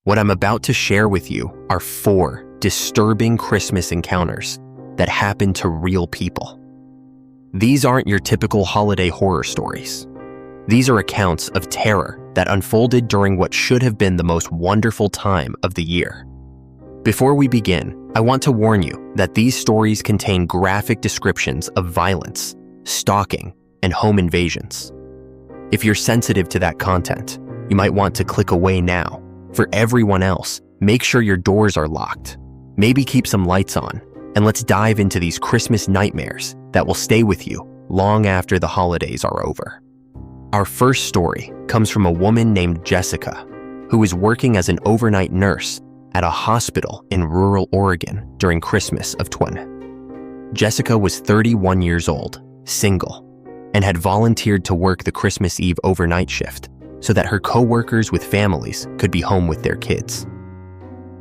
What I'm about to share with you are 4 disturbing Christmas encounters that happened to real people. These aren't your typical holiday horror stories. These are accounts of terror that unfolded during what should have been the most wonderful time of the year. Before we begin, I want to warn you that these stories contain graphic descriptions of violence, stalking, and home invasions. If you're sensitive to that content, you might want to click away now. For everyone else, make sure your doors are locked. Maybe keep some lights on, and let's dive into these Christmas nightmares that will stay with you long after the holidays are over. Our first story comes from a woman named Jessica, who was working as an overnight nurse at a hospital in rural Oregon during Christmas of 2020. Jessica was 31 years old, single, and had volunteered to work the Christmas Eve overnight shift so that her co-workers with families could be home with their kids.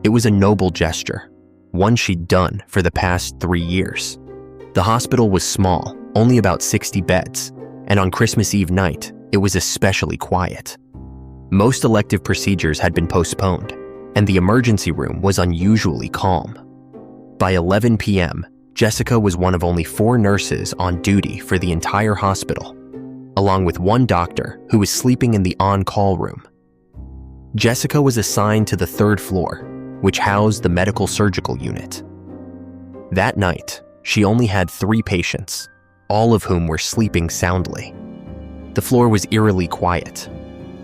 It was a noble gesture, one she'd done for the past 3 years. The hospital was small, only about 60 beds, and on Christmas Eve night, it was especially quiet. Most elective procedures had been postponed, and the emergency room was unusually calm. By 11 p.m., Jessica was one of only 4 nurses on duty for the entire hospital, along with one doctor who was sleeping in the on-call room. Jessica was assigned to the 3rd floor, which housed the medical surgical unit. That night, she only had 3 patients, all of whom were sleeping soundly. The floor was eerily quiet.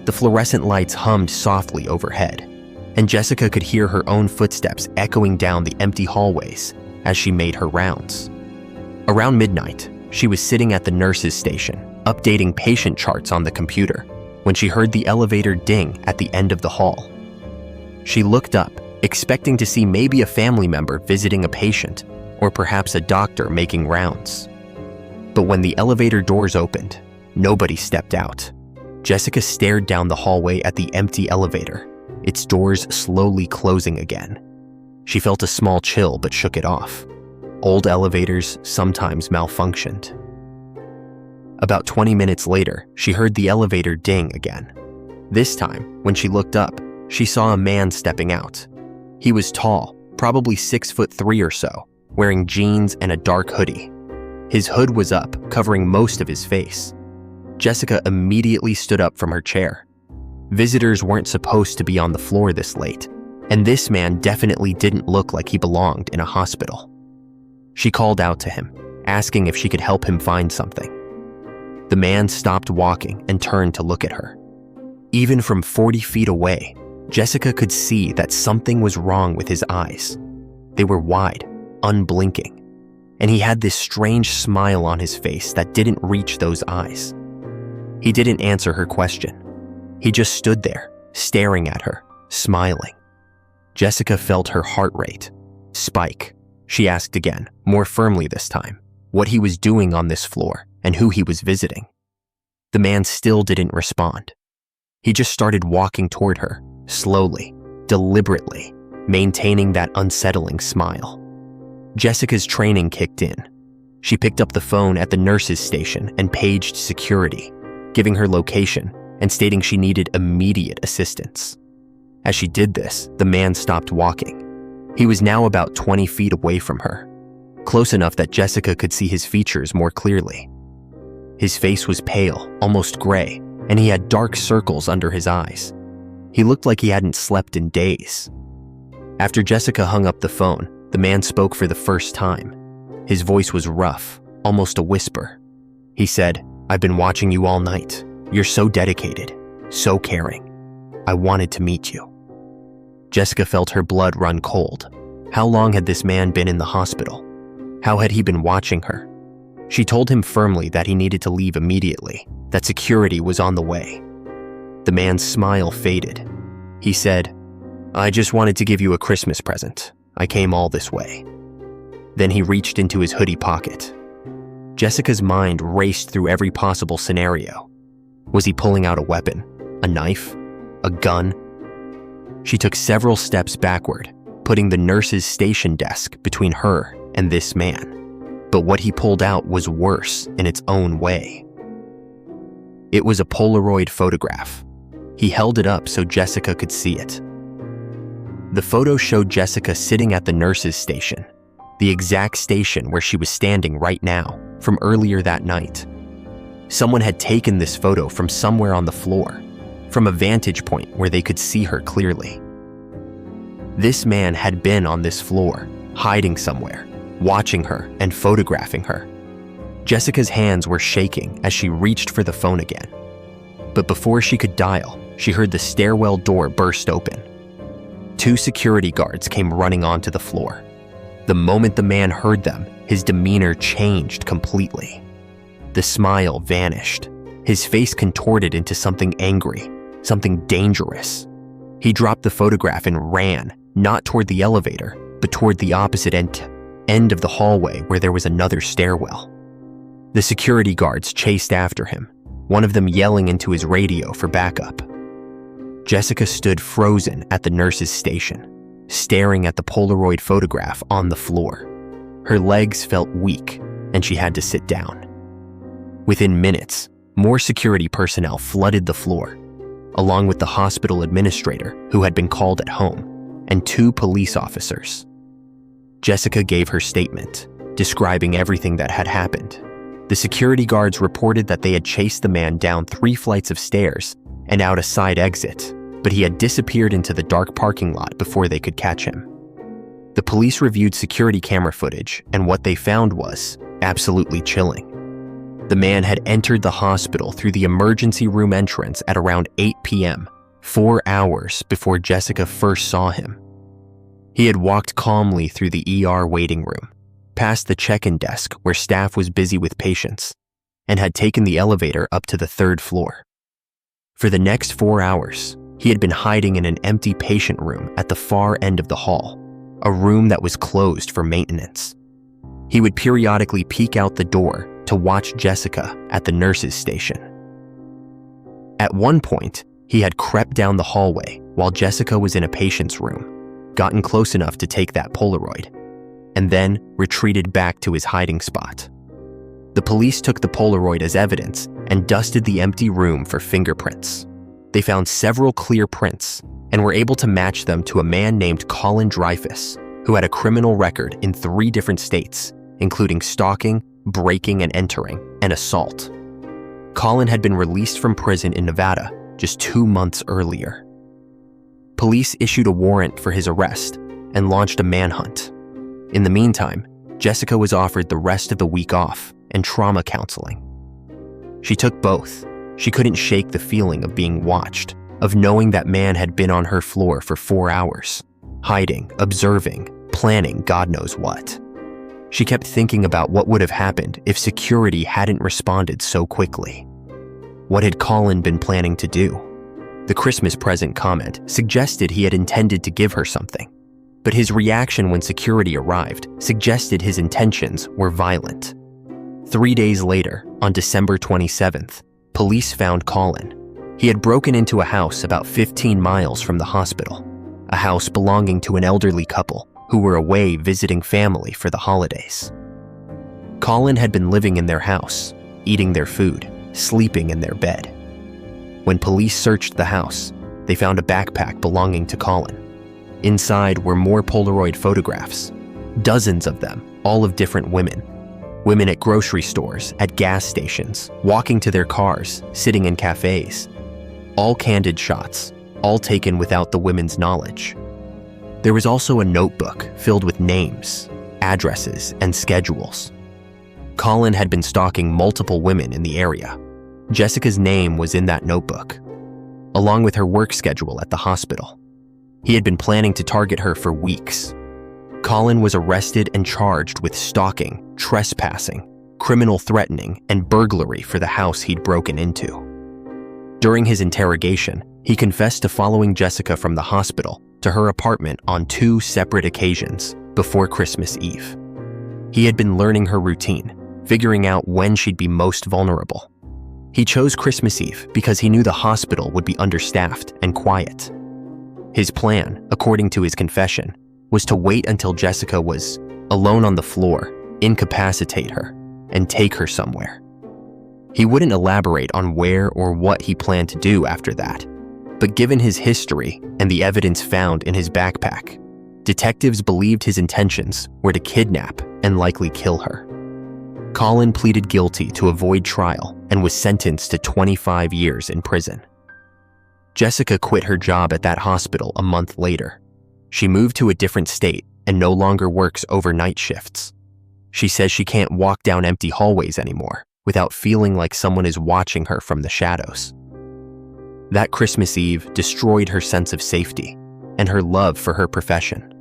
The fluorescent lights hummed softly overhead, and Jessica could hear her own footsteps echoing down the empty hallways as she made her rounds. Around midnight, she was sitting at the nurse's station, updating patient charts on the computer, when she heard the elevator ding at the end of the hall. She looked up, expecting to see maybe a family member visiting a patient, or perhaps a doctor making rounds. But when the elevator doors opened, nobody stepped out. Jessica stared down the hallway at the empty elevator, its doors slowly closing again. She felt a small chill but shook it off. Old elevators sometimes malfunctioned. About 20 minutes later, she heard the elevator ding again. This time, when she looked up, she saw a man stepping out. He was tall, probably 6'3" or so, wearing jeans and a dark hoodie. His hood was up, covering most of his face. Jessica immediately stood up from her chair. Visitors weren't supposed to be on the floor this late, and this man definitely didn't look like he belonged in a hospital. She called out to him, asking if she could help him find something. The man stopped walking and turned to look at her. Even from 40 feet away, Jessica could see that something was wrong with his eyes. They were wide, unblinking, and he had this strange smile on his face that didn't reach those eyes. He didn't answer her question. He just stood there, staring at her, smiling. Jessica felt her heart rate spike. She asked again, more firmly this time, what he was doing on this floor and who he was visiting. The man still didn't respond. He just started walking toward her, slowly, deliberately, maintaining that unsettling smile. Jessica's training kicked in. She picked up the phone at the nurse's station and paged security, giving her location and stating she needed immediate assistance. As she did this, the man stopped walking. He was now about 20 feet away from her, close enough that Jessica could see his features more clearly. His face was pale, almost gray, and he had dark circles under his eyes. He looked like he hadn't slept in days. After Jessica hung up the phone, the man spoke for the first time. His voice was rough, almost a whisper. He said, "I've been watching you all night. You're so dedicated, so caring. I wanted to meet you." Jessica felt her blood run cold. How long had this man been in the hospital? How had he been watching her? She told him firmly that he needed to leave immediately, that security was on the way. The man's smile faded. He said, "I just wanted to give you a Christmas present. I came all this way." Then he reached into his hoodie pocket. Jessica's mind raced through every possible scenario. Was he pulling out a weapon? A knife? A gun? She took several steps backward, putting the nurse's station desk between her and this man. But what he pulled out was worse in its own way. It was a Polaroid photograph. He held it up so Jessica could see it. The photo showed Jessica sitting at the nurse's station, the exact station where she was standing right now, from earlier that night. Someone had taken this photo from somewhere on the floor, from a vantage point where they could see her clearly. This man had been on this floor, hiding somewhere, watching her and photographing her. Jessica's hands were shaking as she reached for the phone again. But before she could dial, she heard the stairwell door burst open. 2 security guards came running onto the floor. The moment the man heard them, his demeanor changed completely. The smile vanished. His face contorted into something angry, something dangerous. He dropped the photograph and ran, not toward the elevator, but toward the opposite end of the hallway where there was another stairwell. The security guards chased after him, one of them yelling into his radio for backup. Jessica stood frozen at the nurse's station, staring at the Polaroid photograph on the floor. Her legs felt weak, and she had to sit down. Within minutes, more security personnel flooded the floor, along with the hospital administrator who had been called at home, and 2 police officers. Jessica gave her statement, describing everything that had happened. The security guards reported that they had chased the man down 3 flights of stairs and out a side exit, but he had disappeared into the dark parking lot before they could catch him. The police reviewed security camera footage, and what they found was absolutely chilling. The man had entered the hospital through the emergency room entrance at around 8 p.m., 4 hours before Jessica first saw him. He had walked calmly through the ER waiting room, past the check-in desk where staff was busy with patients, and had taken the elevator up to the 3rd floor. For the next 4 hours, he had been hiding in an empty patient room at the far end of the hall, a room that was closed for maintenance. He would periodically peek out the door to watch Jessica at the nurse's station. At one point, he had crept down the hallway while Jessica was in a patient's room, gotten close enough to take that Polaroid, and then retreated back to his hiding spot. The police took the Polaroid as evidence and dusted the empty room for fingerprints. They found several clear prints and were able to match them to a man named Colin Dreyfus, who had a criminal record in 3 different states, including stalking, breaking and entering, and assault. Colin had been released from prison in Nevada just 2 months earlier. Police issued a warrant for his arrest and launched a manhunt. In the meantime, Jessica was offered the rest of the week off and trauma counseling. She took both. She couldn't shake the feeling of being watched, of knowing that man had been on her floor for 4 hours, hiding, observing, planning God knows what. She kept thinking about what would have happened if security hadn't responded so quickly. What had Colin been planning to do? The Christmas present comment suggested he had intended to give her something, but his reaction when security arrived suggested his intentions were violent. 3 days later, on December 27th, police found Colin. He had broken into a house about 15 miles from the hospital, a house belonging to an elderly couple who were away visiting family for the holidays. Colin had been living in their house, eating their food, sleeping in their bed. When police searched the house, they found a backpack belonging to Colin. Inside were more Polaroid photographs, dozens of them, all of different women. Women at grocery stores, at gas stations, walking to their cars, sitting in cafes. All candid shots, all taken without the women's knowledge. There was also a notebook filled with names, addresses, and schedules. Colin had been stalking multiple women in the area. Jessica's name was in that notebook, along with her work schedule at the hospital. He had been planning to target her for weeks. Colin was arrested and charged with stalking, trespassing, criminal threatening, and burglary for the house he'd broken into. During his interrogation, he confessed to following Jessica from the hospital to her apartment on 2 separate occasions before Christmas Eve. He had been learning her routine, figuring out when she'd be most vulnerable. He chose Christmas Eve because he knew the hospital would be understaffed and quiet. His plan, according to his confession, was to wait until Jessica was alone on the floor, incapacitate her, and take her somewhere. He wouldn't elaborate on where or what he planned to do after that. But given his history and the evidence found in his backpack, detectives believed his intentions were to kidnap and likely kill her. Colin pleaded guilty to avoid trial and was sentenced to 25 years in prison. Jessica quit her job at that hospital a month later. She moved to a different state and no longer works overnight shifts. She says she can't walk down empty hallways anymore without feeling like someone is watching her from the shadows. That Christmas Eve destroyed her sense of safety and her love for her profession.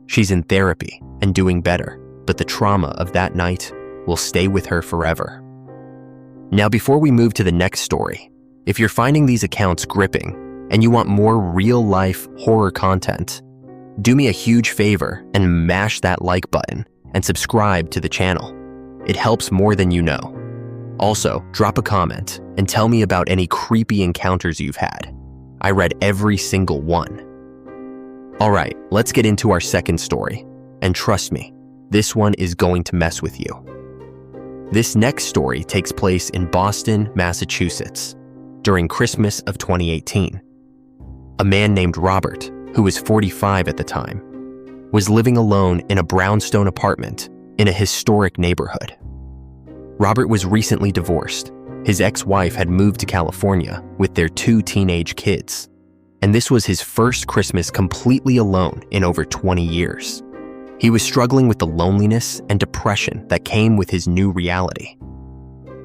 She's in therapy and doing better, but the trauma of that night will stay with her forever. Now, before we move to the next story, if you're finding these accounts gripping and you want more real-life horror content, do me a huge favor and mash that like button and subscribe to the channel. It helps more than you know. Also, drop a comment and tell me about any creepy encounters you've had. I read every single one. All right, let's get into our second story. And trust me, this one is going to mess with you. This next story takes place in Boston, Massachusetts, during Christmas of 2018. A man named Robert, who was 45 at the time, was living alone in a brownstone apartment in a historic neighborhood. Robert was recently divorced. His ex-wife had moved to California with their 2 teenage kids, and this was his first Christmas completely alone in over 20 years. He was struggling with the loneliness and depression that came with his new reality.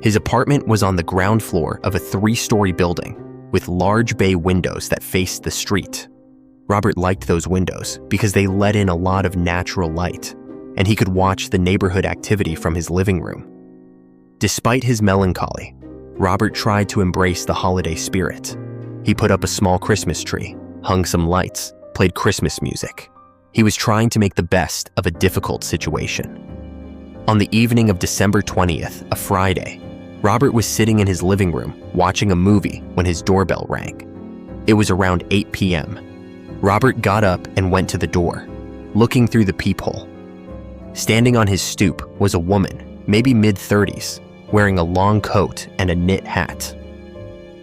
His apartment was on the ground floor of a 3-story building with large bay windows that faced the street. Robert liked those windows because they let in a lot of natural light, and he could watch the neighborhood activity from his living room. Despite his melancholy, Robert tried to embrace the holiday spirit. He put up a small Christmas tree, hung some lights, played Christmas music. He was trying to make the best of a difficult situation. On the evening of December 20th, a Friday, Robert was sitting in his living room watching a movie when his doorbell rang. It was around 8 p.m. Robert got up and went to the door, looking through the peephole. Standing on his stoop was a woman, maybe mid-30s, wearing a long coat and a knit hat.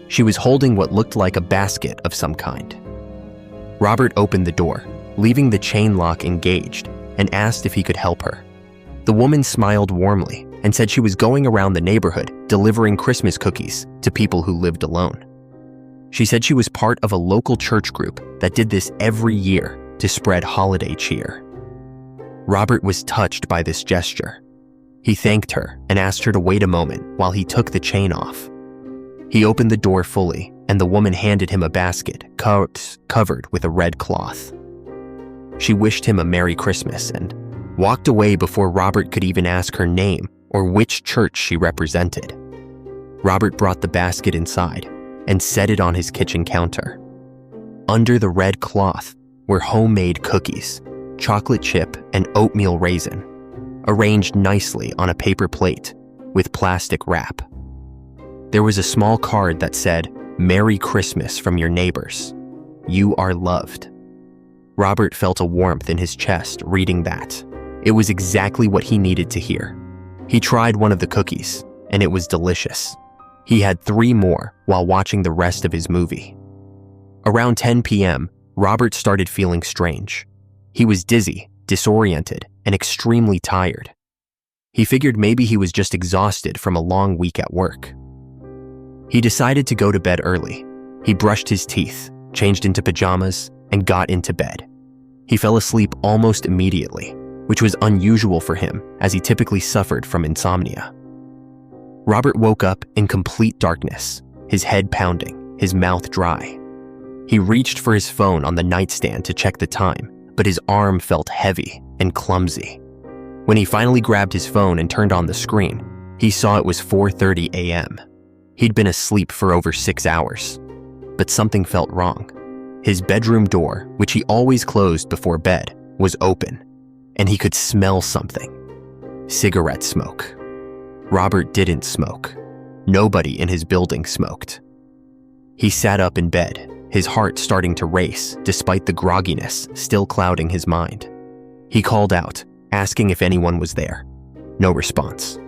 She was holding what looked like a basket of some kind. Robert opened the door, leaving the chain lock engaged, and asked if he could help her. The woman smiled warmly and said she was going around the neighborhood delivering Christmas cookies to people who lived alone. She said she was part of a local church group that did this every year to spread holiday cheer. Robert was touched by this gesture. He thanked her and asked her to wait a moment while he took the chain off. He opened the door fully, and the woman handed him a basket covered with a red cloth. She wished him a Merry Christmas and walked away before Robert could even ask her name or which church she represented. Robert brought the basket inside and set it on his kitchen counter. Under the red cloth were homemade cookies, chocolate chip and oatmeal raisin, arranged nicely on a paper plate with plastic wrap. There was a small card that said, "Merry Christmas from your neighbors. You are loved." Robert felt a warmth in his chest reading that. It was exactly what he needed to hear. He tried one of the cookies, and it was delicious. He had 3 more while watching the rest of his movie. Around 10 p.m., Robert started feeling strange. He was dizzy, disoriented, and extremely tired. He figured maybe he was just exhausted from a long week at work. He decided to go to bed early. He brushed his teeth, changed into pajamas, and got into bed. He fell asleep almost immediately, which was unusual for him as he typically suffered from insomnia. Robert woke up in complete darkness, his head pounding, his mouth dry. He reached for his phone on the nightstand to check the time, but his arm felt heavy and clumsy. When he finally grabbed his phone and turned on the screen, he saw it was 4:30 a.m. He'd been asleep for over 6 hours, but something felt wrong. His bedroom door, which he always closed before bed, was open, and he could smell something. Cigarette smoke. Robert didn't smoke. Nobody in his building smoked. He sat up in bed, his heart starting to race despite the grogginess still clouding his mind. He called out, asking if anyone was there. No response.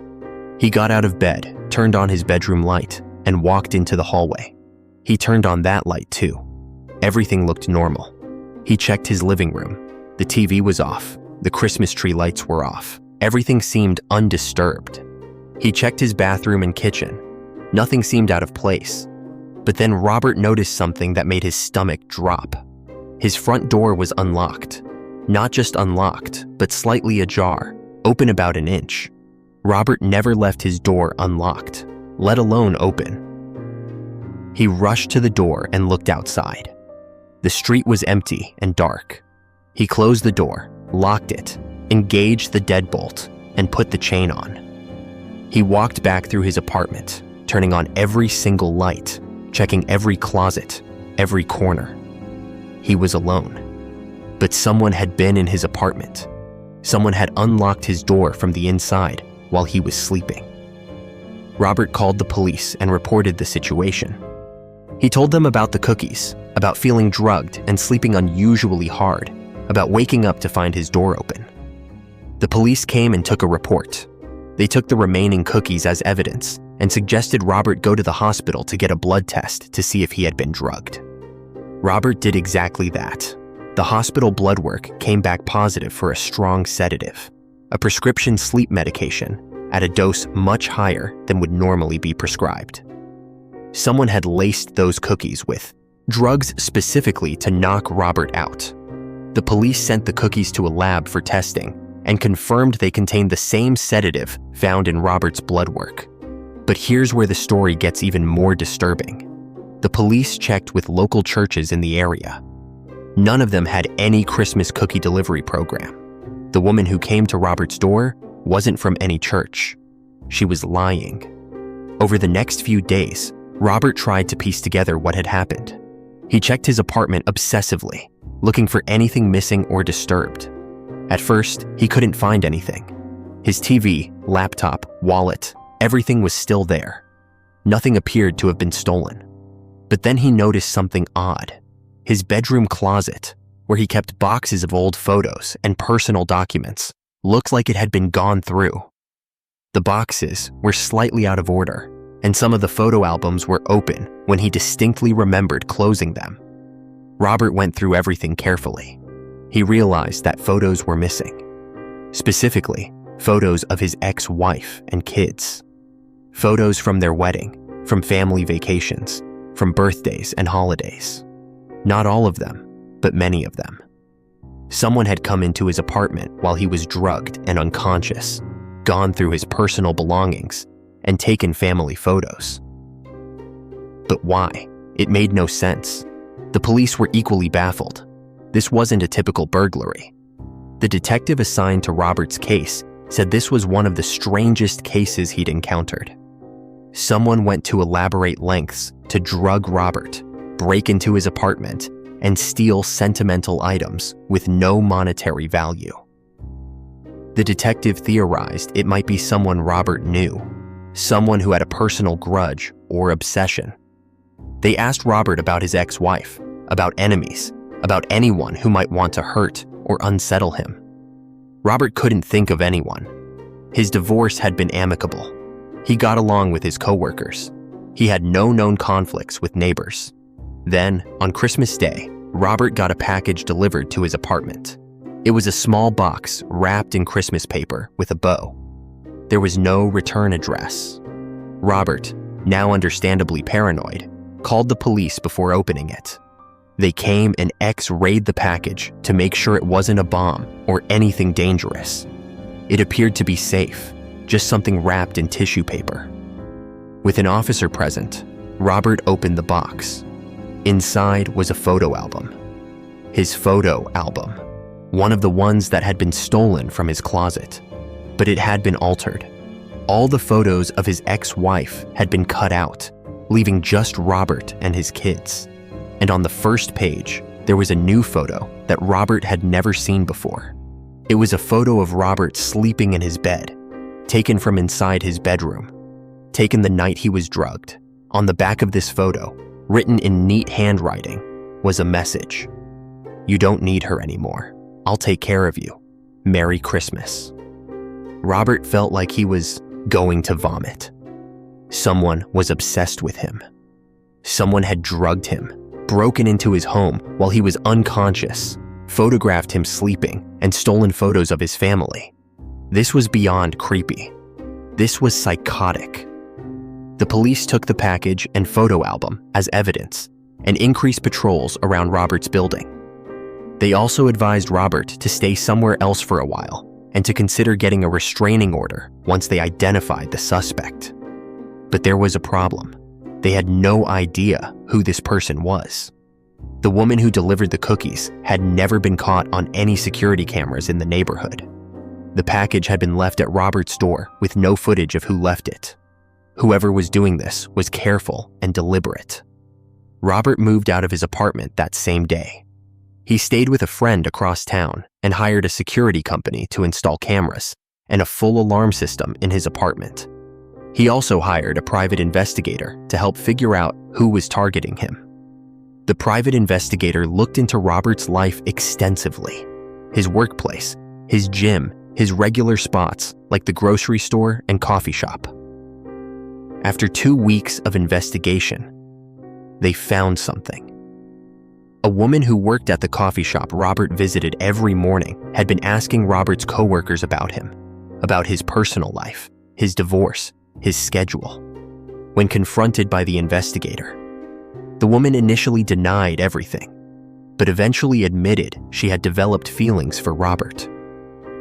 He got out of bed, turned on his bedroom light, and walked into the hallway. He turned on that light too, Everything looked normal. He checked his living room. The TV was off. The Christmas tree lights were off. Everything seemed undisturbed. He checked his bathroom and kitchen. Nothing seemed out of place. But then Robert noticed something that made his stomach drop. His front door was unlocked. Not just unlocked, but slightly ajar, open about an inch. Robert never left his door unlocked, let alone open. He rushed to the door and looked outside. The street was empty and dark. He closed the door, locked it, engaged the deadbolt, and put the chain on. He walked back through his apartment, turning on every single light, checking every closet, every corner. He was alone. But someone had been in his apartment. Someone had unlocked his door from the inside while he was sleeping. Robert called the police and reported the situation. He told them about the cookies, about feeling drugged and sleeping unusually hard, about waking up to find his door open. The police came and took a report. They took the remaining cookies as evidence and suggested Robert go to the hospital to get a blood test to see if he had been drugged. Robert did exactly that. The hospital blood work came back positive for a strong sedative, a prescription sleep medication at a dose much higher than would normally be prescribed. Someone had laced those cookies with drugs specifically to knock Robert out. The police sent the cookies to a lab for testing and confirmed they contained the same sedative found in Robert's blood work. But here's where the story gets even more disturbing. The police checked with local churches in the area. None of them had any Christmas cookie delivery program. The woman who came to Robert's door wasn't from any church. She was lying. Over the next few days, Robert tried to piece together what had happened. He checked his apartment obsessively, looking for anything missing or disturbed. At first, he couldn't find anything. His TV, laptop, wallet, everything was still there. Nothing appeared to have been stolen. But then he noticed something odd. His bedroom closet, where he kept boxes of old photos and personal documents, looked like it had been gone through. The boxes were slightly out of order, and some of the photo albums were open when he distinctly remembered closing them. Robert went through everything carefully. He realized that photos were missing. Specifically, photos of his ex-wife and kids. Photos from their wedding, from family vacations, from birthdays and holidays. Not all of them, but many of them. Someone had come into his apartment while he was drugged and unconscious, gone through his personal belongings, and taken family photos. But why? It made no sense. The police were equally baffled. This wasn't a typical burglary. The detective assigned to Robert's case said this was one of the strangest cases he'd encountered. Someone went to elaborate lengths to drug Robert, break into his apartment, and steal sentimental items with no monetary value. The detective theorized it might be someone Robert knew, someone who had a personal grudge or obsession. They asked Robert about his ex-wife, about enemies, about anyone who might want to hurt or unsettle him. Robert couldn't think of anyone. His divorce had been amicable. He got along with his coworkers. He had no known conflicts with neighbors. Then, on Christmas Day, Robert got a package delivered to his apartment. It was a small box wrapped in Christmas paper with a bow. There was no return address. Robert, now understandably paranoid, called the police before opening it. They came and X-rayed the package to make sure it wasn't a bomb or anything dangerous. It appeared to be safe, just something wrapped in tissue paper. With an officer present, Robert opened the box. Inside was a photo album. His photo album, one of the ones that had been stolen from his closet, but it had been altered. All the photos of his ex-wife had been cut out, leaving just Robert and his kids. And on the first page, there was a new photo that Robert had never seen before. It was a photo of Robert sleeping in his bed, taken from inside his bedroom, taken the night he was drugged. On the back of this photo, written in neat handwriting, was a message. "You don't need her anymore. I'll take care of you. Merry Christmas." Robert felt like he was going to vomit. Someone was obsessed with him. Someone had drugged him, broken into his home while he was unconscious, photographed him sleeping, and stolen photos of his family. This was beyond creepy. This was psychotic. The police took the package and photo album as evidence and increased patrols around Robert's building. They also advised Robert to stay somewhere else for a while and to consider getting a restraining order once they identified the suspect. But there was a problem. They had no idea who this person was. The woman who delivered the cookies had never been caught on any security cameras in the neighborhood. The package had been left at Robert's door with no footage of who left it. Whoever was doing this was careful and deliberate. Robert moved out of his apartment that same day. He stayed with a friend across town and hired a security company to install cameras and a full alarm system in his apartment. He also hired a private investigator to help figure out who was targeting him. The private investigator looked into Robert's life extensively: his workplace, his gym, his regular spots like the grocery store and coffee shop. After 2 weeks of investigation, they found something. A woman who worked at the coffee shop Robert visited every morning had been asking Robert's coworkers about him, about his personal life, his divorce, his schedule. When confronted by the investigator, the woman initially denied everything, but eventually admitted she had developed feelings for Robert.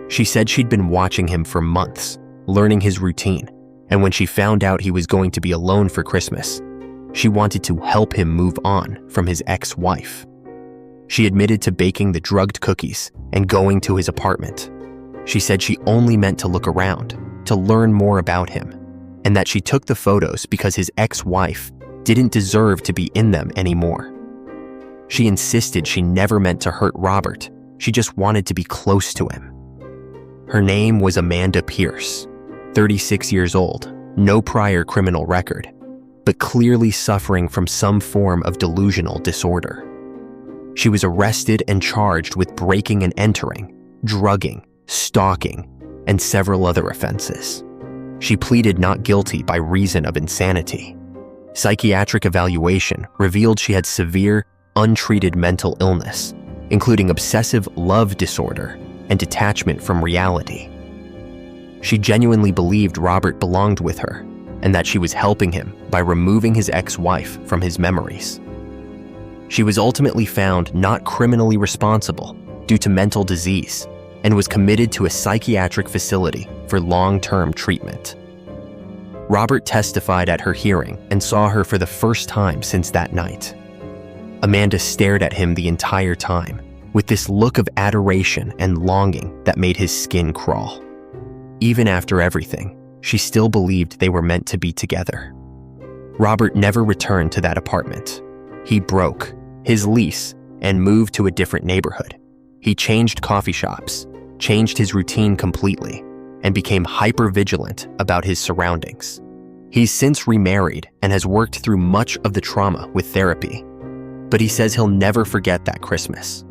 She said she'd been watching him for months, learning his routine, and when she found out he was going to be alone for Christmas, she wanted to help him move on from his ex-wife. She admitted to baking the drugged cookies and going to his apartment. She said she only meant to look around, to learn more about him, and that she took the photos because his ex-wife didn't deserve to be in them anymore. She insisted she never meant to hurt Robert. She just wanted to be close to him. Her name was Amanda Pierce, 36 years old, no prior criminal record, but clearly suffering from some form of delusional disorder. She was arrested and charged with breaking and entering, drugging, stalking, and several other offenses. She pleaded not guilty by reason of insanity. Psychiatric evaluation revealed she had severe, untreated mental illness, including obsessive love disorder and detachment from reality. She genuinely believed Robert belonged with her and that she was helping him by removing his ex-wife from his memories. She was ultimately found not criminally responsible due to mental disease and was committed to a psychiatric facility for long-term treatment. Robert testified at her hearing and saw her for the first time since that night. Amanda stared at him the entire time with this look of adoration and longing that made his skin crawl. Even after everything, she still believed they were meant to be together. Robert never returned to that apartment. He broke his lease and moved to a different neighborhood. He changed coffee shops, changed his routine completely, and became hyper-vigilant about his surroundings. He's since remarried and has worked through much of the trauma with therapy, but he says he'll never forget that Christmas.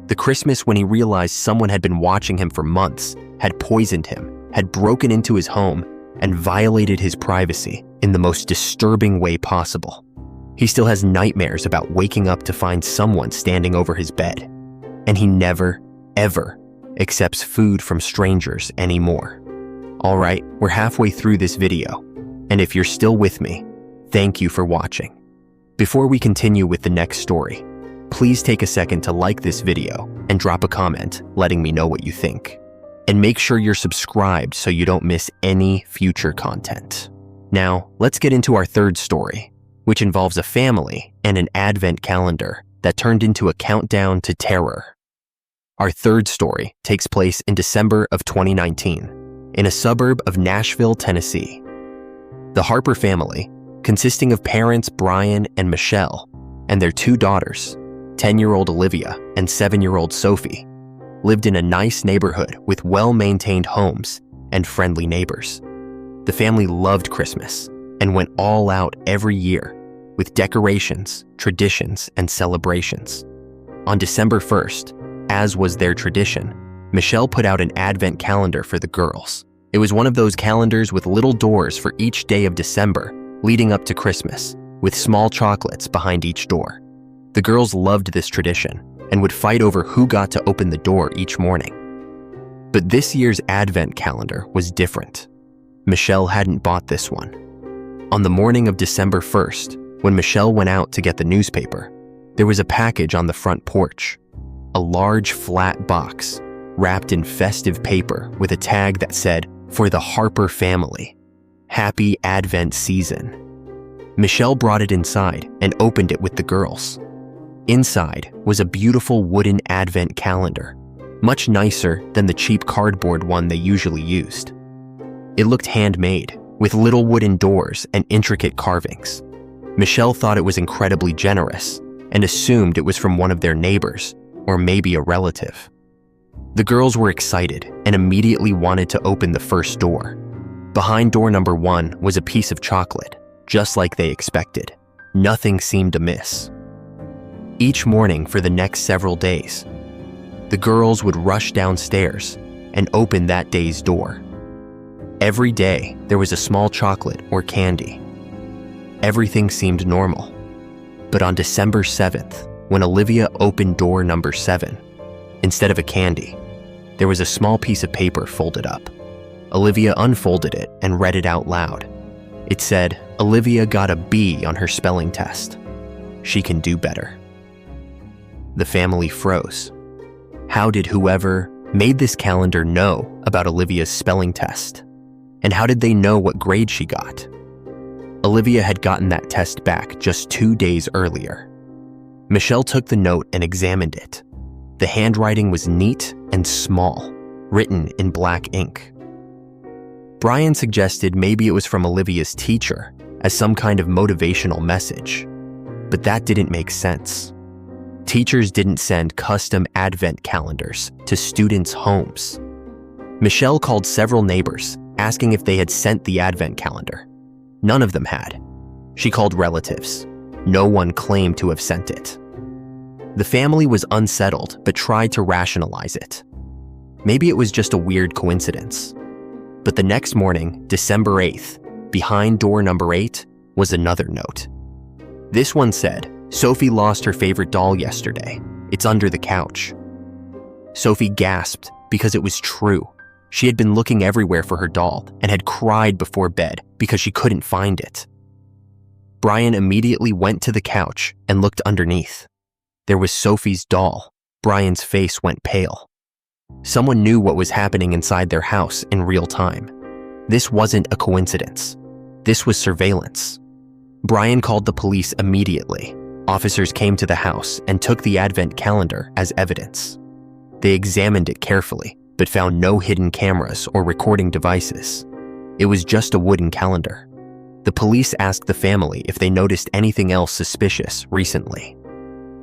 The Christmas when he realized someone had been watching him for months, had poisoned him, had broken into his home, and violated his privacy in the most disturbing way possible. He still has nightmares about waking up to find someone standing over his bed, and he never, ever accepts food from strangers anymore. All right, we're halfway through this video, and if you're still with me, thank you for watching. Before we continue with the next story, please take a second to like this video and drop a comment letting me know what you think. And make sure you're subscribed so you don't miss any future content. Now, let's get into our third story, which involves a family and an advent calendar that turned into a countdown to terror. Our third story takes place in December of 2019, in a suburb of Nashville, Tennessee. The Harper family, consisting of parents Brian and Michelle, and their 2 daughters, 10-year-old Olivia and 7-year-old Sophie, lived in a nice neighborhood with well-maintained homes and friendly neighbors. The family loved Christmas and went all out every year with decorations, traditions, and celebrations. On December 1st, as was their tradition, Michelle put out an advent calendar for the girls. It was one of those calendars with little doors for each day of December leading up to Christmas, with small chocolates behind each door. The girls loved this tradition and would fight over who got to open the door each morning. But this year's advent calendar was different. Michelle hadn't bought this one. On the morning of December 1st, when Michelle went out to get the newspaper, there was a package on the front porch. A large flat box wrapped in festive paper with a tag that said, "For the Harper family. Happy Advent season." Michelle brought it inside and opened it with the girls. Inside was a beautiful wooden advent calendar, much nicer than the cheap cardboard one they usually used. It looked handmade, with little wooden doors and intricate carvings. Michelle thought it was incredibly generous and assumed it was from one of their neighbors, or maybe a relative. The girls were excited and immediately wanted to open the first door. Behind door number 1 was a piece of chocolate, just like they expected. Nothing seemed amiss. Each morning for the next several days, the girls would rush downstairs and open that day's door. Every day, there was a small chocolate or candy. Everything seemed normal. But on December 7th, when Olivia opened door number 7, instead of a candy, there was a small piece of paper folded up. Olivia unfolded it and read it out loud. It said, "Olivia got a B on her spelling test. She can do better." The family froze. How did whoever made this calendar know about Olivia's spelling test? And how did they know what grade she got? Olivia had gotten that test back just 2 days earlier. Michelle took the note and examined it. The handwriting was neat and small, written in black ink. Brian suggested maybe it was from Olivia's teacher as some kind of motivational message, but that didn't make sense. Teachers didn't send custom advent calendars to students' homes. Michelle called several neighbors, asking if they had sent the advent calendar. None of them had. She called relatives. No one claimed to have sent it. The family was unsettled but tried to rationalize it. Maybe it was just a weird coincidence. But the next morning, December 8th, behind door number 8 was another note. This one said, "Sophie lost her favorite doll yesterday. It's under the couch." Sophie gasped because it was true. She had been looking everywhere for her doll and had cried before bed because she couldn't find it. Brian immediately went to the couch and looked underneath. There was Sophie's doll. Brian's face went pale. Someone knew what was happening inside their house in real time. This wasn't a coincidence. This was surveillance. Brian called the police immediately. Officers came to the house and took the advent calendar as evidence. They examined it carefully, but found no hidden cameras or recording devices. It was just a wooden calendar. The police asked the family if they noticed anything else suspicious recently.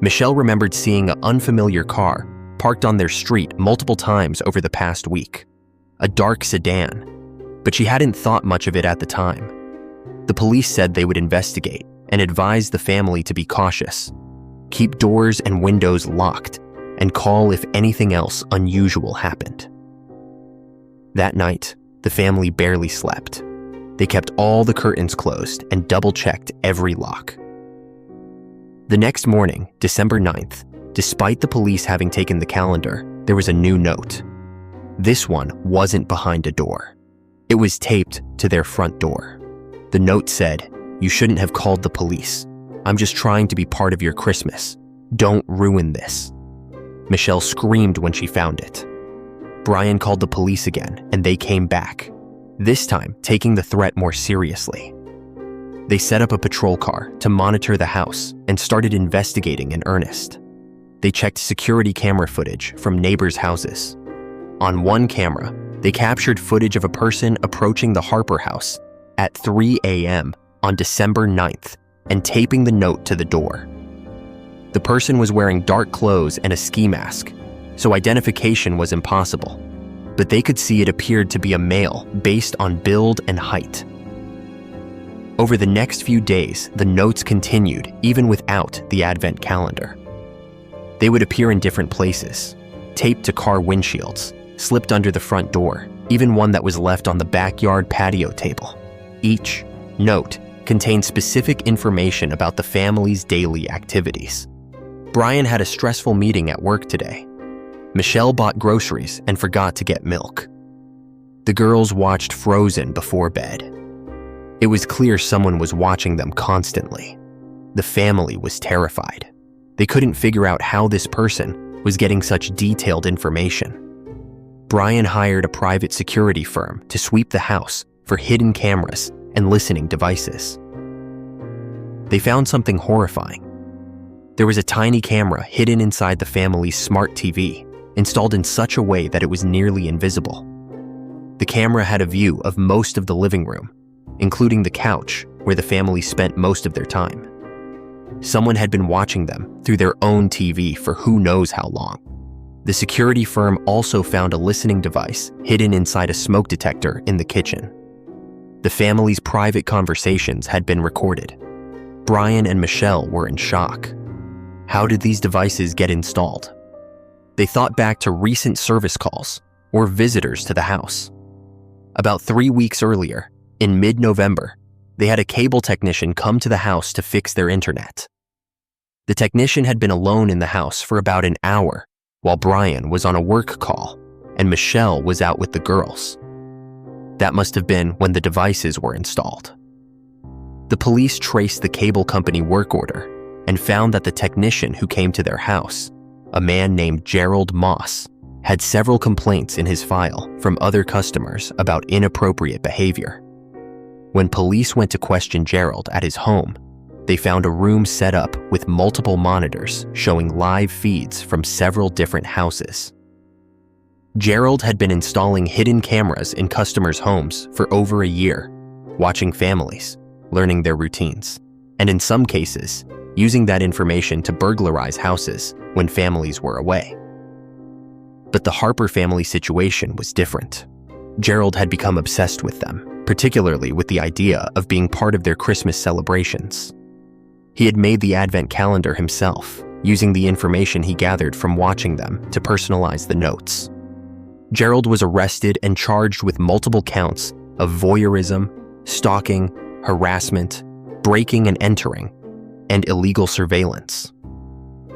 Michelle remembered seeing an unfamiliar car parked on their street multiple times over the past week. A dark sedan, but she hadn't thought much of it at the time. The police said they would investigate and advised the family to be cautious, keep doors and windows locked, and call if anything else unusual happened. That night, the family barely slept. They kept all the curtains closed and double-checked every lock. The next morning, December 9th, despite the police having taken the calendar, there was a new note. This one wasn't behind a door. It was taped to their front door. The note said, "You shouldn't have called the police. I'm just trying to be part of your Christmas. Don't ruin this." Michelle screamed when she found it. Brian called the police again, and they came back, this time taking the threat more seriously. They set up a patrol car to monitor the house and started investigating in earnest. They checked security camera footage from neighbors' houses. On one camera, they captured footage of a person approaching the Harper house at 3 a.m. on December 9th and taping the note to the door. The person was wearing dark clothes and a ski mask, so identification was impossible, but they could see it appeared to be a male based on build and height. Over the next few days, the notes continued even without the advent calendar. They would appear in different places, taped to car windshields, slipped under the front door, even one that was left on the backyard patio table. Each note contained specific information about the family's daily activities. Brian had a stressful meeting at work today. Michelle bought groceries and forgot to get milk. The girls watched Frozen before bed. It was clear someone was watching them constantly. The family was terrified. They couldn't figure out how this person was getting such detailed information. Brian hired a private security firm to sweep the house for hidden cameras and listening devices. They found something horrifying. There was a tiny camera hidden inside the family's smart TV, installed in such a way that it was nearly invisible. The camera had a view of most of the living room, including the couch where the family spent most of their time. Someone had been watching them through their own TV for who knows how long. The security firm also found a listening device hidden inside a smoke detector in the kitchen. The family's private conversations had been recorded. Brian and Michelle were in shock. How did these devices get installed? They thought back to recent service calls or visitors to the house. About 3 weeks earlier, in mid-November, they had a cable technician come to the house to fix their internet. The technician had been alone in the house for about an hour while Brian was on a work call and Michelle was out with the girls. That must have been when the devices were installed. The police traced the cable company work order and found that the technician who came to their house, a man named Gerald Moss, had several complaints in his file from other customers about inappropriate behavior. When police went to question Gerald at his home, they found a room set up with multiple monitors showing live feeds from several different houses. Gerald had been installing hidden cameras in customers' homes for over a year, watching families, learning their routines, and in some cases, using that information to burglarize houses when families were away. But the Harper family situation was different. Gerald had become obsessed with them, particularly with the idea of being part of their Christmas celebrations. He had made the advent calendar himself, using the information he gathered from watching them to personalize the notes. Gerald was arrested and charged with multiple counts of voyeurism, stalking, harassment, breaking and entering, and illegal surveillance.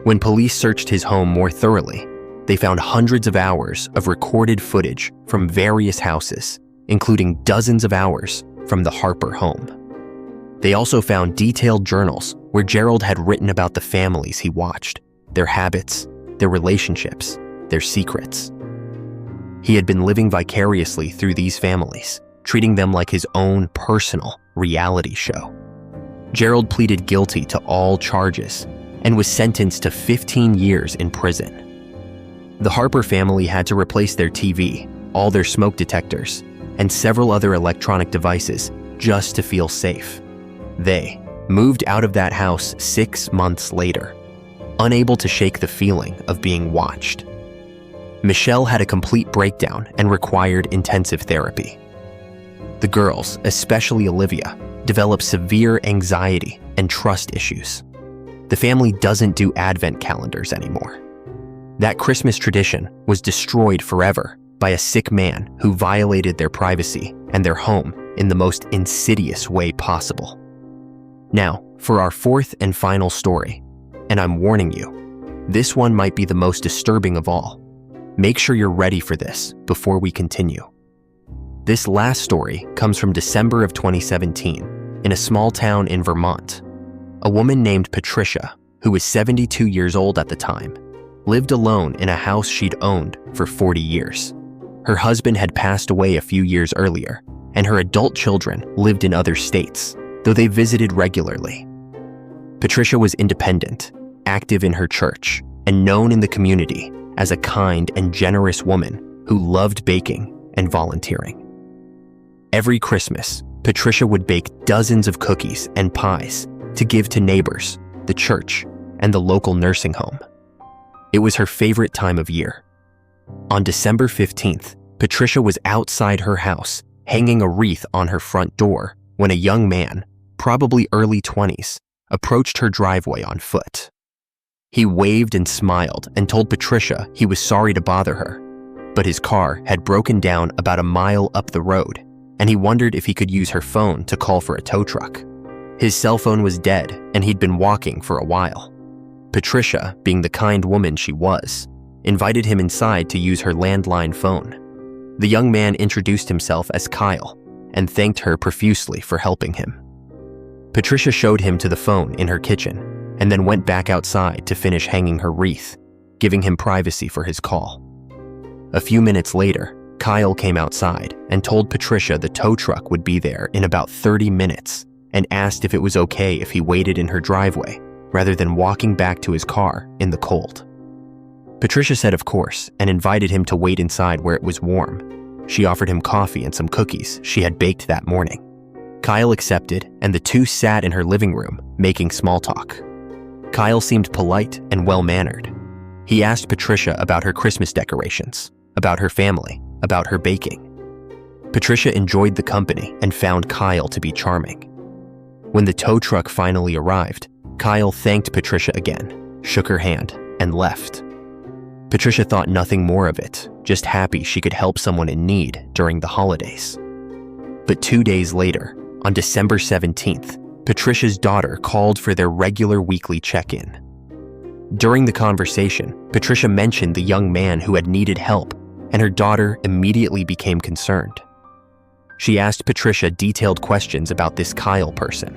When police searched his home more thoroughly, they found hundreds of hours of recorded footage from various houses, including dozens of hours from the Harper home. They also found detailed journals where Gerald had written about the families he watched, their habits, their relationships, their secrets. He had been living vicariously through these families, treating them like his own personal reality show. Gerald pleaded guilty to all charges and was sentenced to 15 years in prison. The Harper family had to replace their TV, all their smoke detectors, and several other electronic devices just to feel safe. They moved out of that house 6 months later, unable to shake the feeling of being watched. Michelle had a complete breakdown and required intensive therapy. The girls, especially Olivia, developed severe anxiety and trust issues. The family doesn't do advent calendars anymore. That Christmas tradition was destroyed forever by a sick man who violated their privacy and their home in the most insidious way possible. Now, for our fourth and final story, and I'm warning you, this one might be the most disturbing of all. Make sure you're ready for this before we continue. This last story comes from December of 2017 in a small town in Vermont. A woman named Patricia, who was 72 years old at the time, lived alone in a house she'd owned for 40 years. Her husband had passed away a few years earlier, and her adult children lived in other states, though they visited regularly. Patricia was independent, active in her church, and known in the community as a kind and generous woman who loved baking and volunteering. Every Christmas, Patricia would bake dozens of cookies and pies to give to neighbors, the church, and the local nursing home. It was her favorite time of year. On December 15th, Patricia was outside her house, hanging a wreath on her front door, when a young man, probably early 20s, approached her driveway on foot. He waved and smiled and told Patricia he was sorry to bother her, but his car had broken down about a mile up the road, and he wondered if he could use her phone to call for a tow truck. His cell phone was dead, and he'd been walking for a while. Patricia, being the kind woman she was, invited him inside to use her landline phone. The young man introduced himself as Kyle and thanked her profusely for helping him. Patricia showed him to the phone in her kitchen and then went back outside to finish hanging her wreath, giving him privacy for his call. A few minutes later, Kyle came outside and told Patricia the tow truck would be there in about 30 minutes and asked if it was okay if he waited in her driveway rather than walking back to his car in the cold. Patricia said of course and invited him to wait inside where it was warm. She offered him coffee and some cookies she had baked that morning. Kyle accepted, and the two sat in her living room, making small talk. Kyle seemed polite and well-mannered. He asked Patricia about her Christmas decorations, about her family, about her baking. Patricia enjoyed the company and found Kyle to be charming. When the tow truck finally arrived, Kyle thanked Patricia again, shook her hand, and left. Patricia thought nothing more of it, just happy she could help someone in need during the holidays. But 2 days later, on December 17th, Patricia's daughter called for their regular weekly check-in. During the conversation, Patricia mentioned the young man who had needed help, and her daughter immediately became concerned. She asked Patricia detailed questions about this Kyle person.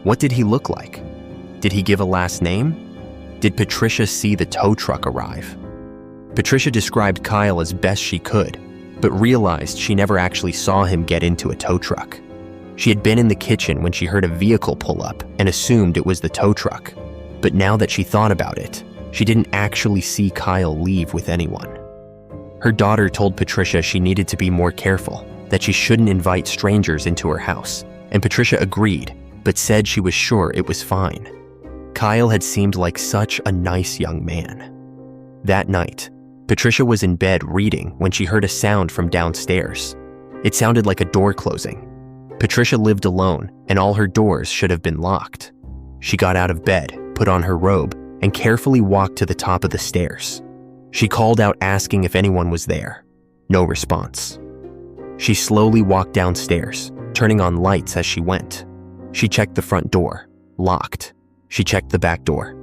What did he look like? Did he give a last name? Did Patricia see the tow truck arrive? Patricia described Kyle as best she could, but realized she never actually saw him get into a tow truck. She had been in the kitchen when she heard a vehicle pull up and assumed it was the tow truck. But now that she thought about it, she didn't actually see Kyle leave with anyone. Her daughter told Patricia she needed to be more careful, that she shouldn't invite strangers into her house, and Patricia agreed, but said she was sure it was fine. Kyle had seemed like such a nice young man. That night, Patricia was in bed reading when she heard a sound from downstairs. It sounded like a door closing. Patricia lived alone, and all her doors should have been locked. She got out of bed, put on her robe, and carefully walked to the top of the stairs. She called out asking if anyone was there. No response. She slowly walked downstairs, turning on lights as she went. She checked the front door, locked. She checked the back door,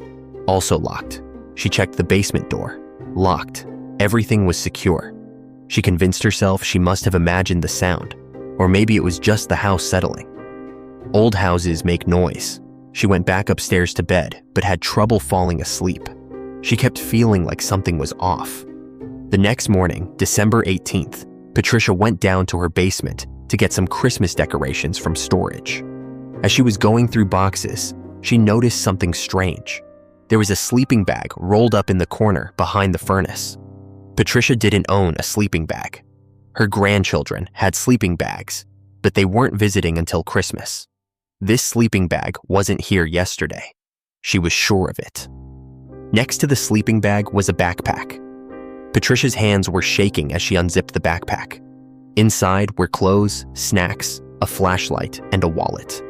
also locked. She checked the basement door, locked. Everything was secure. She convinced herself she must have imagined the sound, or maybe it was just the house settling. Old houses make noise. She went back upstairs to bed, but had trouble falling asleep. She kept feeling like something was off. The next morning, December 18th, Patricia went down to her basement to get some Christmas decorations from storage. As she was going through boxes, she noticed something strange. There was a sleeping bag rolled up in the corner behind the furnace. Patricia didn't own a sleeping bag. Her grandchildren had sleeping bags, but they weren't visiting until Christmas. This sleeping bag wasn't here yesterday. She was sure of it. Next to the sleeping bag was a backpack. Patricia's hands were shaking as she unzipped the backpack. Inside were clothes, snacks, a flashlight, and a wallet.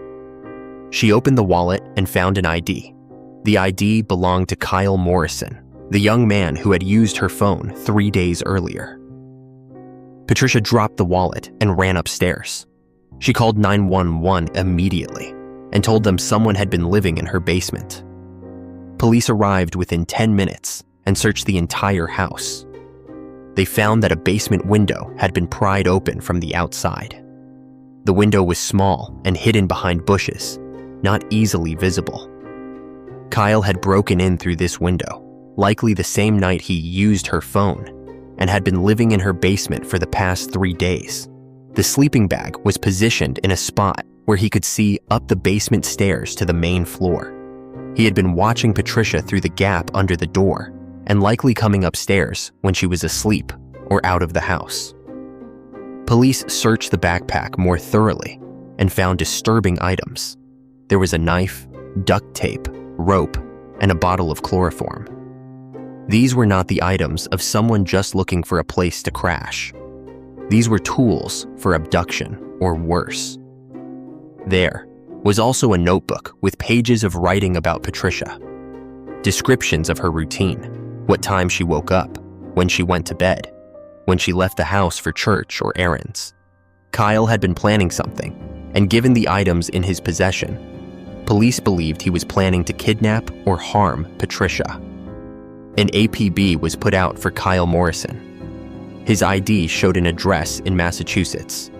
She opened the wallet and found an ID. The ID belonged to Kyle Morrison, the young man who had used her phone 3 days earlier. Patricia dropped the wallet and ran upstairs. She called 911 immediately and told them someone had been living in her basement. Police arrived within 10 minutes and searched the entire house. They found that a basement window had been pried open from the outside. The window was small and hidden behind bushes, not easily visible. Kyle had broken in through this window, likely the same night he used her phone, and had been living in her basement for the past 3 days. The sleeping bag was positioned in a spot where he could see up the basement stairs to the main floor. He had been watching Patricia through the gap under the door and likely coming upstairs when she was asleep or out of the house. Police searched the backpack more thoroughly and found disturbing items. There was a knife, duct tape, rope, and a bottle of chloroform. These were not the items of someone just looking for a place to crash. These were tools for abduction or worse. There was also a notebook with pages of writing about Patricia. Descriptions of her routine, what time she woke up, when she went to bed, when she left the house for church or errands. Kyle had been planning something, and given the items in his possession, Police believed he was planning to kidnap or harm Patricia. An APB was put out for Kyle Morrison. His ID showed an address in Massachusetts.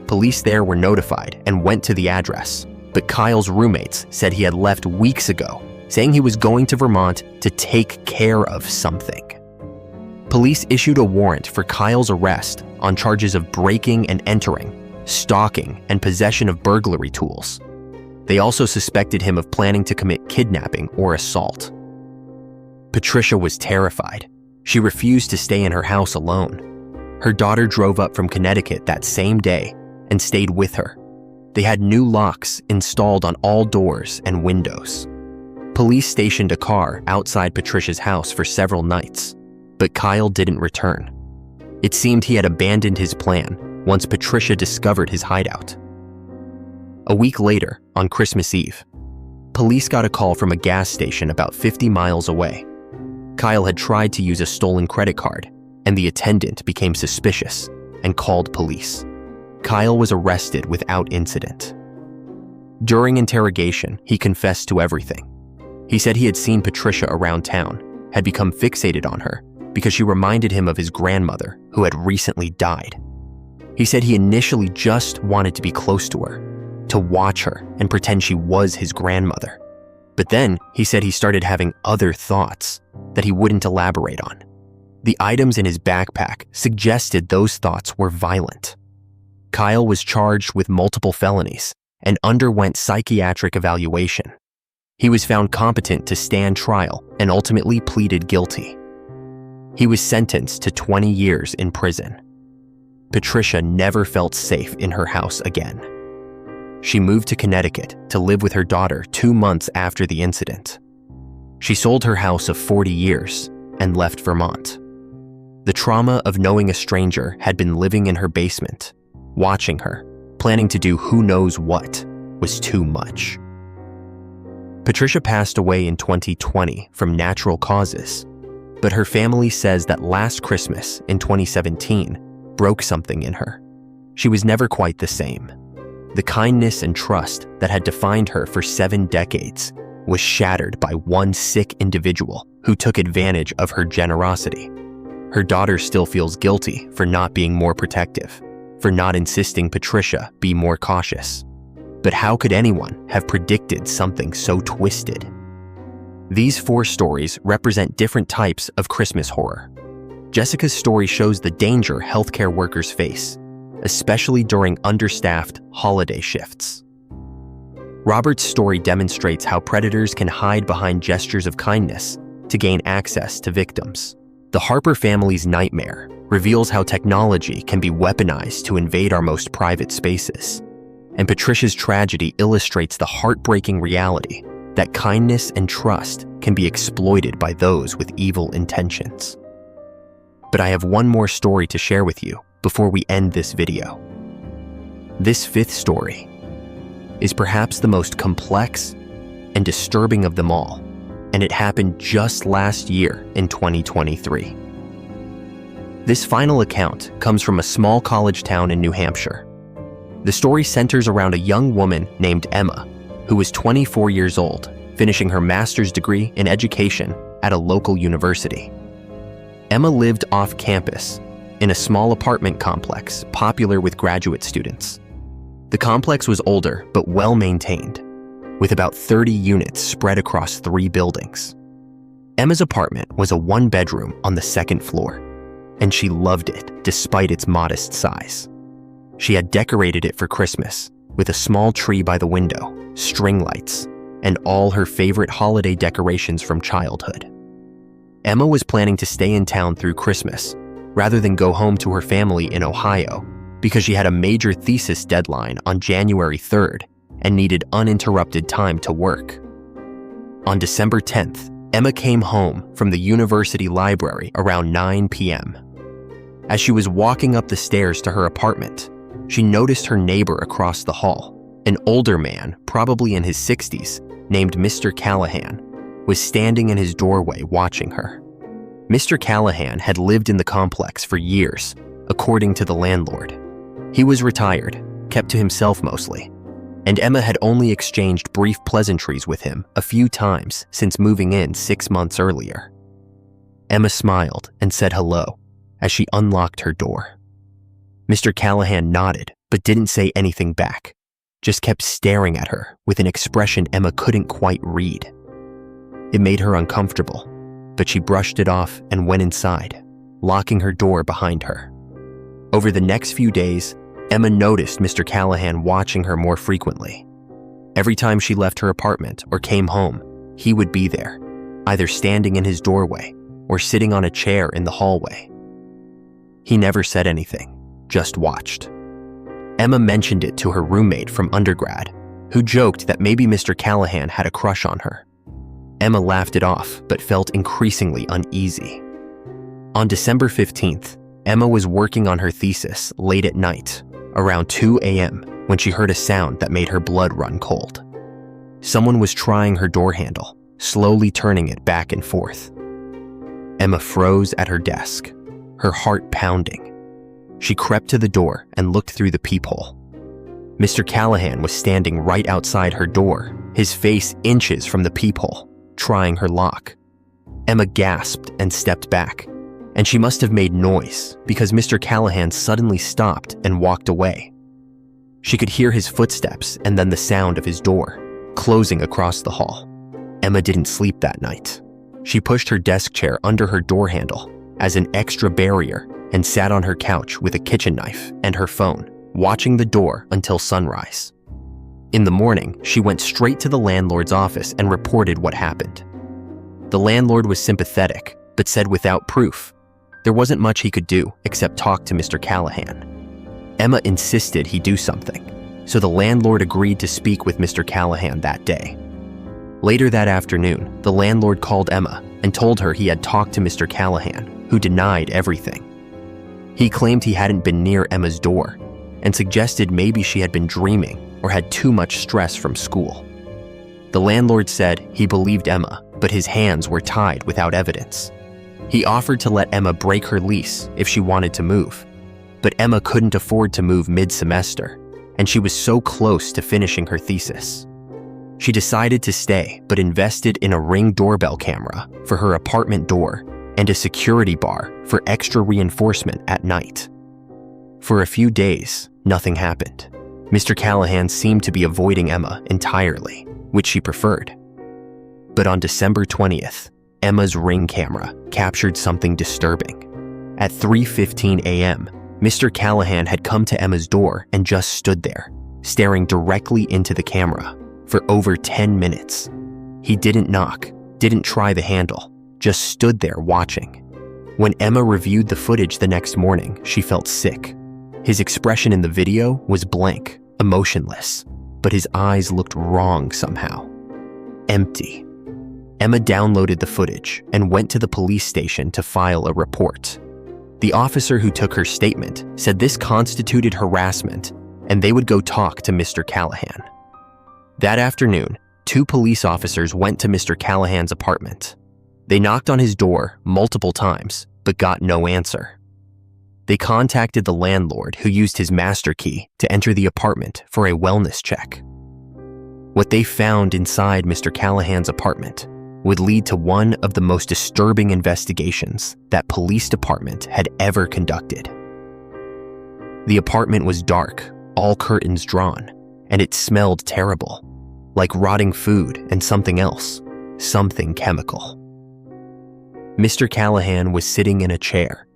Police there were notified and went to the address, but Kyle's roommates said he had left weeks ago, saying he was going to Vermont to take care of something. Police issued a warrant for Kyle's arrest on charges of breaking and entering, stalking, and possession of burglary tools. They also suspected him of planning to commit kidnapping or assault. Patricia was terrified. She refused to stay in her house alone. Her daughter drove up from Connecticut that same day and stayed with her. They had new locks installed on all doors and windows. Police stationed a car outside Patricia's house for several nights, but Kyle didn't return. It seemed he had abandoned his plan once Patricia discovered his hideout. A week later, on Christmas Eve, police got a call from a gas station about 50 miles away. Kyle had tried to use a stolen credit card, and the attendant became suspicious and called police. Kyle was arrested without incident. During interrogation, he confessed to everything. He said he had seen Patricia around town, had become fixated on her because she reminded him of his grandmother, who had recently died. He said he initially just wanted to be close to her, to watch her and pretend she was his grandmother. But then he said he started having other thoughts that he wouldn't elaborate on. The items in his backpack suggested those thoughts were violent. Kyle was charged with multiple felonies and underwent psychiatric evaluation. He was found competent to stand trial and ultimately pleaded guilty. He was sentenced to 20 years in prison. Patricia never felt safe in her house again. She moved to Connecticut to live with her daughter 2 months after the incident. She sold her house of 40 years and left Vermont. The trauma of knowing a stranger had been living in her basement, watching her, planning to do who knows what, was too much. Patricia passed away in 2020 from natural causes, but her family says that last Christmas in 2017 broke something in her. She was never quite the same. The kindness and trust that had defined her for 7 decades was shattered by one sick individual who took advantage of her generosity. Her daughter still feels guilty for not being more protective, for not insisting Patricia be more cautious. But how could anyone have predicted something so twisted? These 4 stories represent different types of Christmas horror. Jessica's story shows the danger healthcare workers face, especially during understaffed holiday shifts. Robert's story demonstrates how predators can hide behind gestures of kindness to gain access to victims. The Harper family's nightmare reveals how technology can be weaponized to invade our most private spaces. And Patricia's tragedy illustrates the heartbreaking reality that kindness and trust can be exploited by those with evil intentions. But I have one more story to share with you before we end this video. This 5th story is perhaps the most complex and disturbing of them all, and it happened just last year in 2023. This final account comes from a small college town in New Hampshire. The story centers around a young woman named Emma, who was 24 years old, finishing her master's degree in education at a local university. Emma lived off campus in a small apartment complex popular with graduate students. The complex was older but well-maintained, with about 30 units spread across 3 buildings. Emma's apartment was a 1-bedroom on the 2nd floor, and she loved it despite its modest size. She had decorated it for Christmas with a small tree by the window, string lights, and all her favorite holiday decorations from childhood. Emma was planning to stay in town through Christmas rather than go home to her family in Ohio because she had a major thesis deadline on January 3rd and needed uninterrupted time to work. On December 10th, Emma came home from the university library around 9 p.m. As she was walking up the stairs to her apartment, she noticed her neighbor across the hall, an older man, probably in his 60s, named Mr. Callahan, was standing in his doorway watching her. Mr. Callahan had lived in the complex for years, according to the landlord. He was retired, kept to himself mostly. and Emma had only exchanged brief pleasantries with him a few times since moving in 6 months earlier. Emma smiled and said hello as she unlocked her door. Mr. Callahan nodded but didn't say anything back, just kept staring at her with an expression Emma couldn't quite read. It made her uncomfortable, but she brushed it off and went inside, locking her door behind her. Over the next few days, Emma noticed Mr. Callahan watching her more frequently. Every time she left her apartment or came home, he would be there, either standing in his doorway or sitting on a chair in the hallway. He never said anything, just watched. Emma mentioned it to her roommate from undergrad, who joked that maybe Mr. Callahan had a crush on her. Emma laughed it off, but felt increasingly uneasy. On December 15th, Emma was working on her thesis late at night, around 2 a.m., when she heard a sound that made her blood run cold. Someone was trying her door handle, slowly turning it back and forth. Emma froze at her desk, her heart pounding. She crept to the door and looked through the peephole. Mr. Callahan was standing right outside her door, his face inches from the peephole, trying her lock. Emma gasped and stepped back, and she must have made noise because Mr. Callahan suddenly stopped and walked away. She could hear his footsteps and then the sound of his door closing across the hall. Emma didn't sleep that night. She pushed her desk chair under her door handle as an extra barrier and sat on her couch with a kitchen knife and her phone, watching the door until sunrise. In the morning, she went straight to the landlord's office and reported what happened. The landlord was sympathetic, but said without proof, there wasn't much he could do except talk to Mr. Callahan. Emma insisted he do something, so the landlord agreed to speak with Mr. Callahan that day. Later that afternoon, the landlord called Emma and told her he had talked to Mr. Callahan, who denied everything. He claimed he hadn't been near Emma's door and suggested maybe she had been dreaming or had too much stress from school. The landlord said he believed Emma, but his hands were tied without evidence. He offered to let Emma break her lease if she wanted to move, but Emma couldn't afford to move mid-semester, and she was so close to finishing her thesis. She decided to stay, but invested in a Ring doorbell camera for her apartment door and a security bar for extra reinforcement at night. For a few days, nothing happened. Mr. Callahan seemed to be avoiding Emma entirely, which she preferred. But on December 20th, Emma's Ring camera captured something disturbing. At 3:15 a.m., Mr. Callahan had come to Emma's door and just stood there, staring directly into the camera for over 10 minutes. He didn't knock, didn't try the handle, just stood there watching. When Emma reviewed the footage the next morning, she felt sick. His expression in the video was blank, emotionless, but his eyes looked wrong somehow. Empty. Emma downloaded the footage and went to the police station to file a report. The officer who took her statement said this constituted harassment and they would go talk to Mr. Callahan. That afternoon, 2 police officers went to Mr. Callahan's apartment. They knocked on his door multiple times, but got no answer. They contacted the landlord, who used his master key to enter the apartment for a wellness check. What they found inside Mr. Callahan's apartment would lead to one of the most disturbing investigations that police department had ever conducted. The apartment was dark, all curtains drawn, and it smelled terrible, like rotting food and something else, something chemical. Mr. Callahan was sitting in a chair,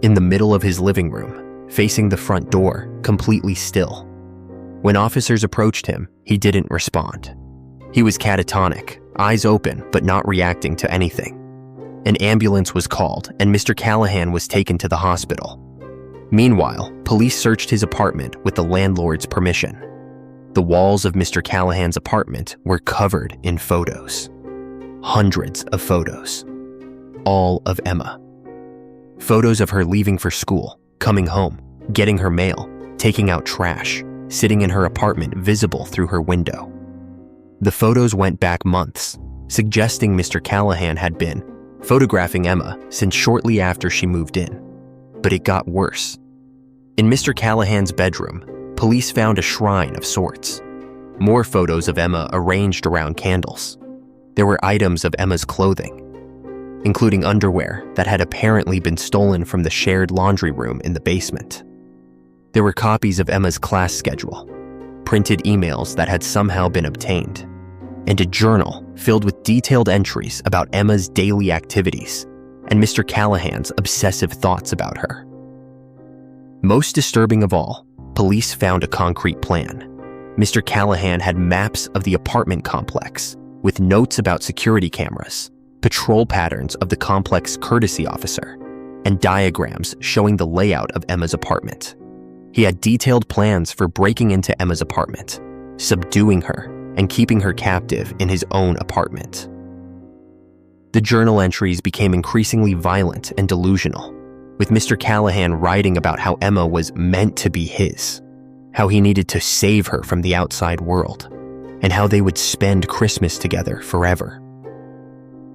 in the middle of his living room, facing the front door, completely still. When officers approached him, he didn't respond. He was catatonic, eyes open but not reacting to anything. An ambulance was called and Mr. Callahan was taken to the hospital. Meanwhile, police searched his apartment with the landlord's permission. The walls of Mr. Callahan's apartment were covered in photos. Hundreds of photos. All of Emma. Photos of her leaving for school, coming home, getting her mail, taking out trash, sitting in her apartment visible through her window. The photos went back months, suggesting Mr. Callahan had been photographing Emma since shortly after she moved in. But it got worse. In Mr. Callahan's bedroom, police found a shrine of sorts. More photos of Emma arranged around candles. There were items of Emma's clothing, including underwear that had apparently been stolen from the shared laundry room in the basement. There were copies of Emma's class schedule, printed emails that had somehow been obtained, and a journal filled with detailed entries about Emma's daily activities and Mr. Callahan's obsessive thoughts about her. Most disturbing of all, police found a concrete plan. Mr. Callahan had maps of the apartment complex with notes about security cameras, patrol patterns of the complex courtesy officer, and diagrams showing the layout of Emma's apartment. He had detailed plans for breaking into Emma's apartment, subduing her, and keeping her captive in his own apartment. The journal entries became increasingly violent and delusional, with Mr. Callahan writing about how Emma was meant to be his, how he needed to save her from the outside world, and how they would spend Christmas together forever.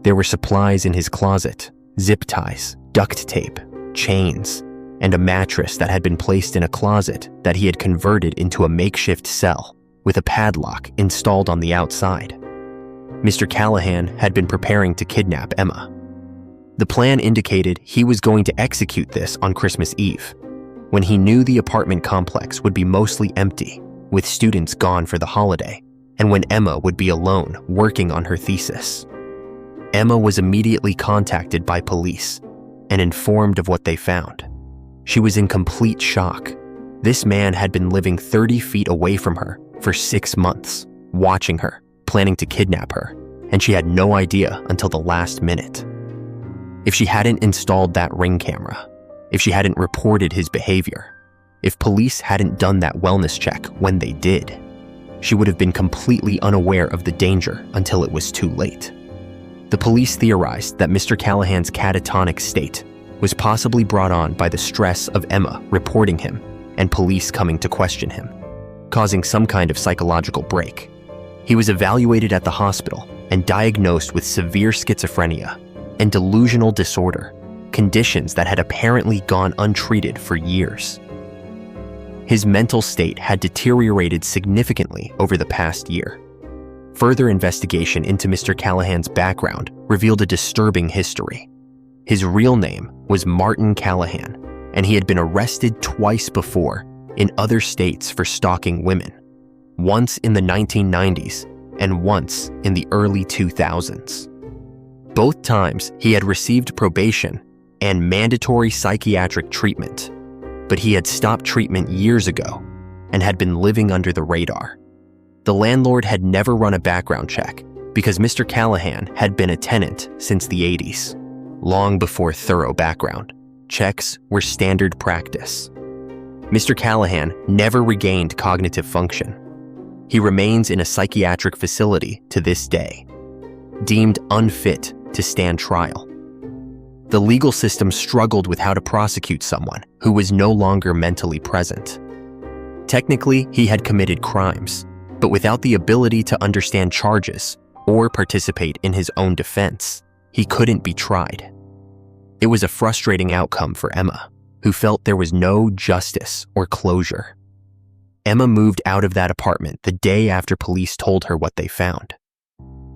There were supplies in his closet, zip ties, duct tape, chains, and a mattress that had been placed in a closet that he had converted into a makeshift cell with a padlock installed on the outside. Mr. Callahan had been preparing to kidnap Emma. The plan indicated he was going to execute this on Christmas Eve, when he knew the apartment complex would be mostly empty, with students gone for the holiday, and when Emma would be alone working on her thesis. Emma was immediately contacted by police and informed of what they found. She was in complete shock. This man had been living 30 feet away from her for 6 months, watching her, planning to kidnap her, and she had no idea until the last minute. If she hadn't installed that Ring camera, if she hadn't reported his behavior, if police hadn't done that wellness check when they did, she would have been completely unaware of the danger until it was too late. The police theorized that Mr. Callahan's catatonic state was possibly brought on by the stress of Emma reporting him and police coming to question him, causing some kind of psychological break. He was evaluated at the hospital and diagnosed with severe schizophrenia and delusional disorder, conditions that had apparently gone untreated for years. His mental state had deteriorated significantly over the past year. Further investigation into Mr. Callahan's background revealed a disturbing history. His real name was Martin Callahan, and he had been arrested twice before in other states for stalking women, once in the 1990s and once in the early 2000s. Both times, he had received probation and mandatory psychiatric treatment, but he had stopped treatment years ago and had been living under the radar. The landlord had never run a background check because Mr. Callahan had been a tenant since the 80s. Long before thorough background checks were standard practice. Mr. Callahan never regained cognitive function. He remains in a psychiatric facility to this day, deemed unfit to stand trial. The legal system struggled with how to prosecute someone who was no longer mentally present. Technically, he had committed crimes, but without the ability to understand charges or participate in his own defense, he couldn't be tried. It was a frustrating outcome for Emma, who felt there was no justice or closure. Emma moved out of that apartment the day after police told her what they found.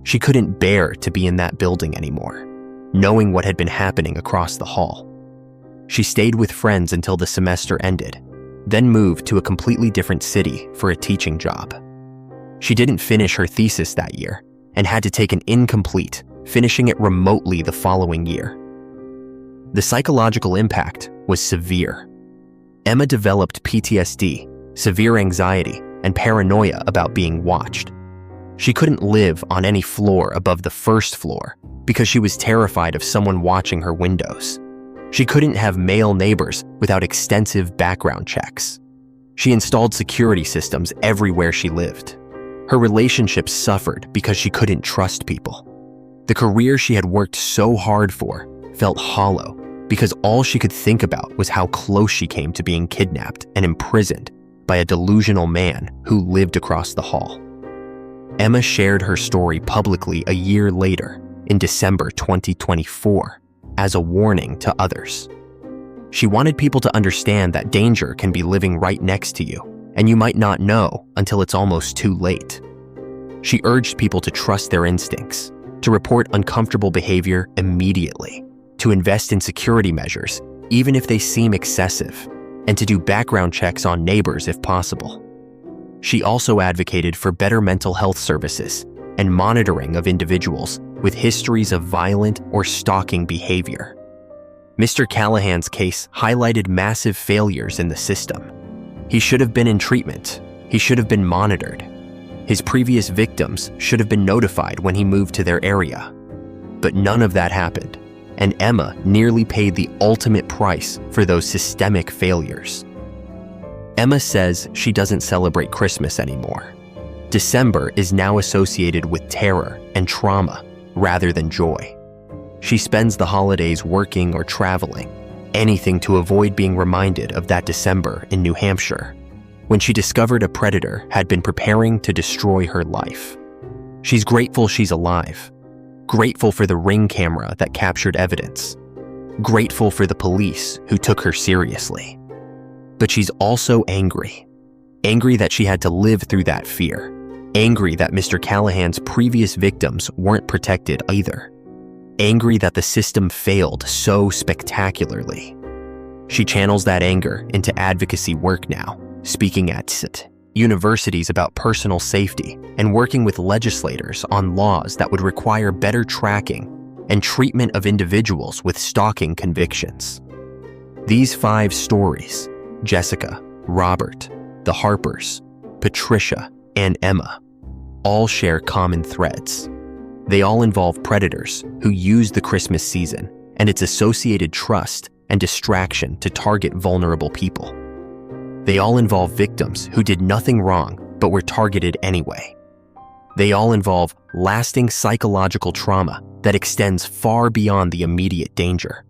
She couldn't bear to be in that building anymore, knowing what had been happening across the hall. She stayed with friends until the semester ended, then moved to a completely different city for a teaching job. She didn't finish her thesis that year and had to take an incomplete, finishing it remotely the following year. The psychological impact was severe. Emma developed PTSD, severe anxiety, and paranoia about being watched. She couldn't live on any floor above the first floor because she was terrified of someone watching her windows. She couldn't have male neighbors without extensive background checks. She installed security systems everywhere she lived. Her relationships suffered because she couldn't trust people. The career she had worked so hard for felt hollow because all she could think about was how close she came to being kidnapped and imprisoned by a delusional man who lived across the hall. Emma shared her story publicly a year later, in December 2024, as a warning to others. She wanted people to understand that danger can be living right next to you and you might not know until it's almost too late. She urged people to trust their instincts, to report uncomfortable behavior immediately, to invest in security measures, even if they seem excessive, and to do background checks on neighbors if possible. She also advocated for better mental health services and monitoring of individuals with histories of violent or stalking behavior. Mr. Callahan's case highlighted massive failures in the system. He should have been in treatment. He should have been monitored. His previous victims should have been notified when he moved to their area. But none of that happened, and Emma nearly paid the ultimate price for those systemic failures. Emma says she doesn't celebrate Christmas anymore. December is now associated with terror and trauma rather than joy. She spends the holidays working or traveling, anything to avoid being reminded of that December in New Hampshire, when she discovered a predator had been preparing to destroy her life. She's grateful she's alive, grateful for the Ring camera that captured evidence, grateful for the police who took her seriously. But she's also angry that she had to live through that fear, angry that Mr. Callahan's previous victims weren't protected either, angry that the system failed so spectacularly. She channels that anger into advocacy work now, speaking at universities about personal safety and working with legislators on laws that would require better tracking and treatment of individuals with stalking convictions. These 5 stories, Jessica, Robert, the Harpers, Patricia, and Emma, all share common threads. They all involve predators who use the Christmas season and its associated trust and distraction to target vulnerable people. They all involve victims who did nothing wrong but were targeted anyway. They all involve lasting psychological trauma that extends far beyond the immediate danger.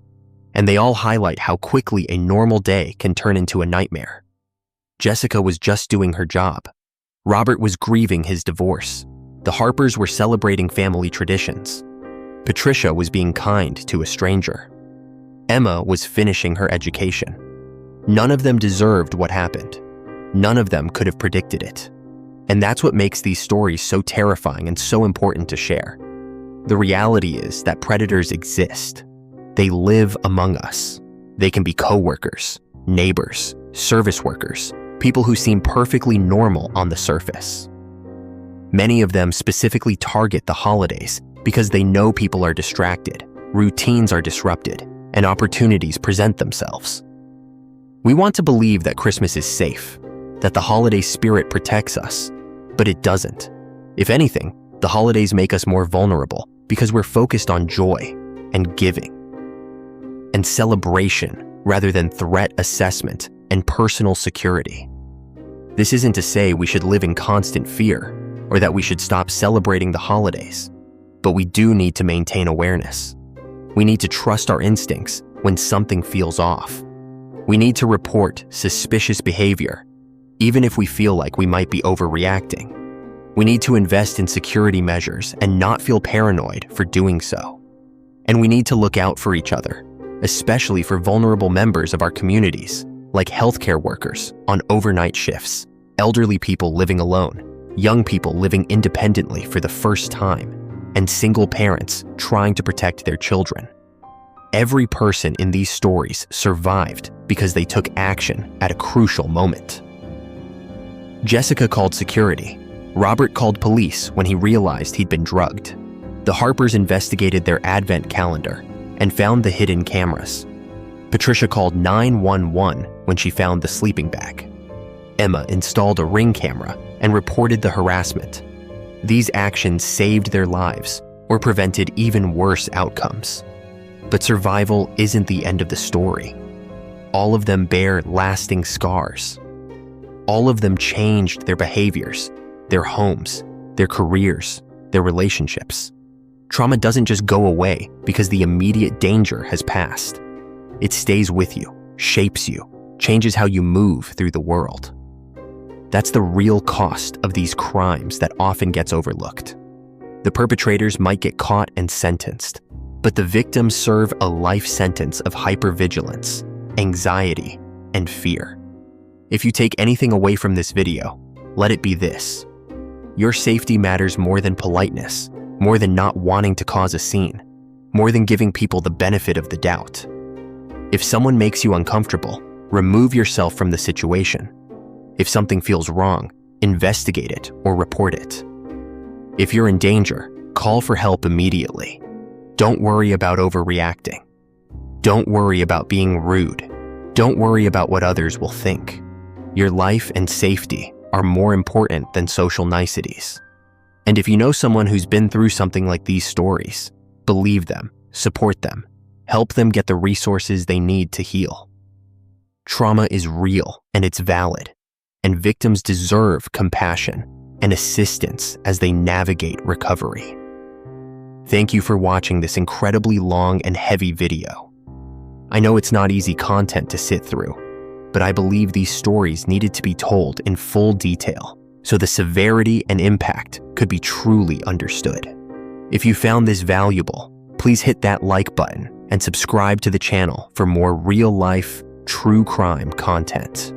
And they all highlight how quickly a normal day can turn into a nightmare. Jessica was just doing her job. Robert was grieving his divorce. The Harpers were celebrating family traditions. Patricia was being kind to a stranger. Emma was finishing her education. None of them deserved what happened. None of them could have predicted it. And that's what makes these stories so terrifying and so important to share. The reality is that predators exist. They live among us. They can be coworkers, neighbors, service workers, people who seem perfectly normal on the surface. Many of them specifically target the holidays because they know people are distracted, routines are disrupted, and opportunities present themselves. We want to believe that Christmas is safe, that the holiday spirit protects us, but it doesn't. If anything, the holidays make us more vulnerable because we're focused on joy and giving and celebration rather than threat assessment and personal security. This isn't to say we should live in constant fear or that we should stop celebrating the holidays, but we do need to maintain awareness. We need to trust our instincts when something feels off. We need to report suspicious behavior, even if we feel like we might be overreacting. We need to invest in security measures and not feel paranoid for doing so. And we need to look out for each other, especially for vulnerable members of our communities, like healthcare workers on overnight shifts, elderly people living alone, young people living independently for the first time, and single parents trying to protect their children. Every person in these stories survived because they took action at a crucial moment. Jessica called security. Robert called police when he realized he'd been drugged. The Harpers investigated their advent calendar and found the hidden cameras. Patricia called 911 when she found the sleeping bag. Emma installed a Ring camera and reported the harassment. These actions saved their lives or prevented even worse outcomes. But survival isn't the end of the story. All of them bear lasting scars. All of them changed their behaviors, their homes, their careers, their relationships. Trauma doesn't just go away because the immediate danger has passed. It stays with you, shapes you, changes how you move through the world. That's the real cost of these crimes that often gets overlooked. The perpetrators might get caught and sentenced, but the victims serve a life sentence of hypervigilance, anxiety, and fear. If you take anything away from this video, let it be this. Your safety matters more than politeness, more than not wanting to cause a scene, more than giving people the benefit of the doubt. If someone makes you uncomfortable, remove yourself from the situation. If something feels wrong, investigate it or report it. If you're in danger, call for help immediately. Don't worry about overreacting. Don't worry about being rude. Don't worry about what others will think. Your life and safety are more important than social niceties. And if you know someone who's been through something like these stories, believe them, support them, help them get the resources they need to heal. Trauma is real and it's valid, and victims deserve compassion and assistance as they navigate recovery. Thank you for watching this incredibly long and heavy video. I know it's not easy content to sit through, but I believe these stories needed to be told in full detail so the severity and impact could be truly understood. If you found this valuable, please hit that like button and subscribe to the channel for more real-life, true crime content.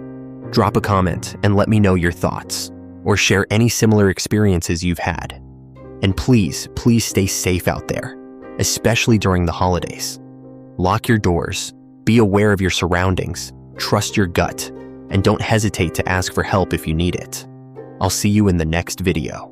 Drop a comment and let me know your thoughts, or share any similar experiences you've had. And please stay safe out there, especially during the holidays. Lock your doors, be aware of your surroundings, trust your gut, and don't hesitate to ask for help if you need it. I'll see you in the next video.